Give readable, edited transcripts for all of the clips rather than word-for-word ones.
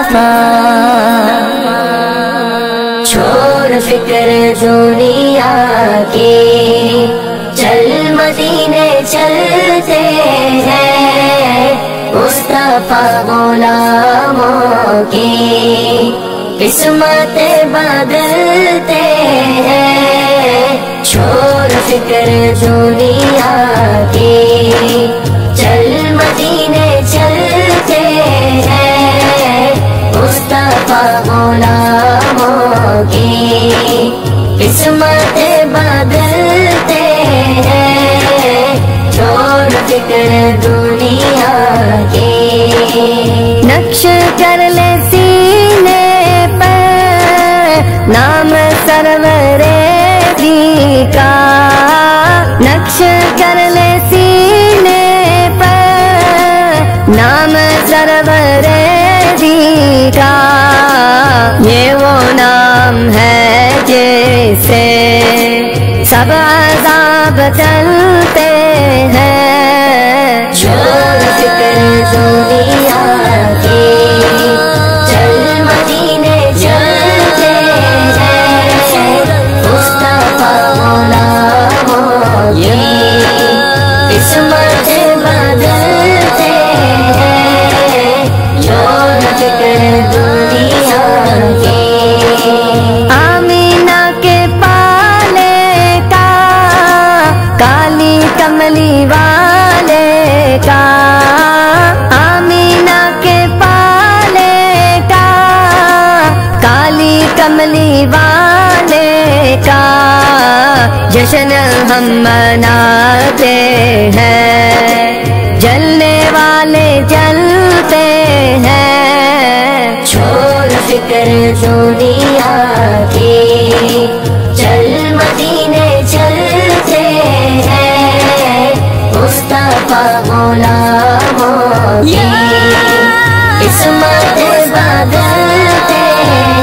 मुस्तफा। छोड़ फिक्र दुनिया की, चल मदीने चलते हैं, मुस्तफा गुलामों की किस्मत बदलते हैं। छोड़ फिक्र दुनिया की, चल मदीने चलते हैं, मुस्तफा गुलामों की किस्मत बदलते हैं। छोड़ फिक्र दुनिया की। नक्श कर ले सीने पर नाम सरवरे दी का, नक्श कर ले सीने पर नाम सरवरे दी का। ये वो नाम है जिससे सब अज़ाब टलते हैं। छोड़ फिक्र दुनिया की, चल मदीने चलते हैं, मुस्तफा गुलामों की किस्मत बदलते हैं। छोड़ फिक्र दुनिया की। आमीना के पाले का, काली कमली वाले का, आमीना के पाले का, काली कमली वाले का जश्न हम मनाते हैं, जलने वाले जलते हैं। छोड़ फिक्र दुनिया की, चल मदीने चलते हैं, मुस्तफा गुलामों की किस्मत बदलते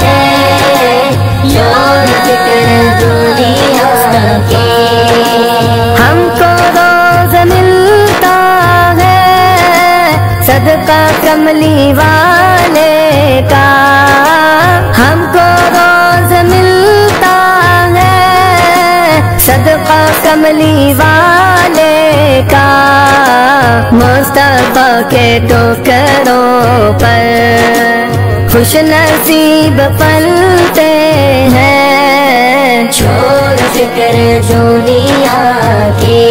हैं। छोड़ फिक्र दुनिया की। हमको रोज मिलता है सदका कमली वाले का, हमको रोज मिलता है सदका कमली वाले का। मुस्तफा के टुकड़ों पर खुश नसीब पलते हैं। छोड़ फिक्र दुनिया की,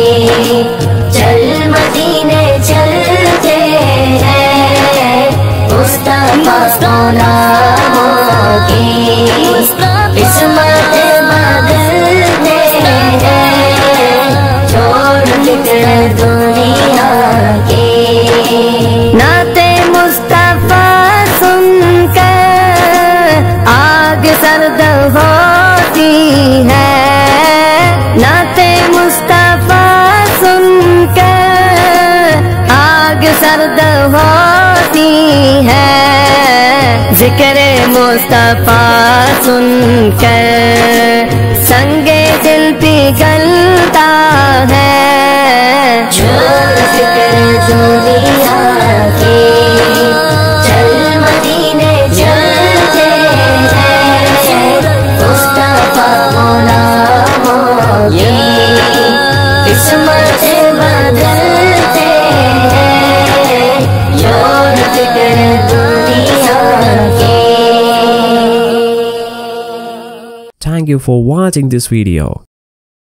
चल मदीने चलते हैं, मुस्तफा गुलामों की किस्मत बदलते हैं। छोड़ फिक्र दुनिया की। नाते मुस्तफा सुनकर आग सर्द होती है, नाते मुस्तफा सुनकर आग सर्द होती है। जिक्र मुस्तफा सुनकर संगे दिल पिघलता है। छोड़ फिक्र दुनिया की, चल मदीने चलते हैं, मुस्तफा गुलामों की किस्मत बदलते हैं। छोड़ फिक्र दुनिया की। Thank you for watching this video.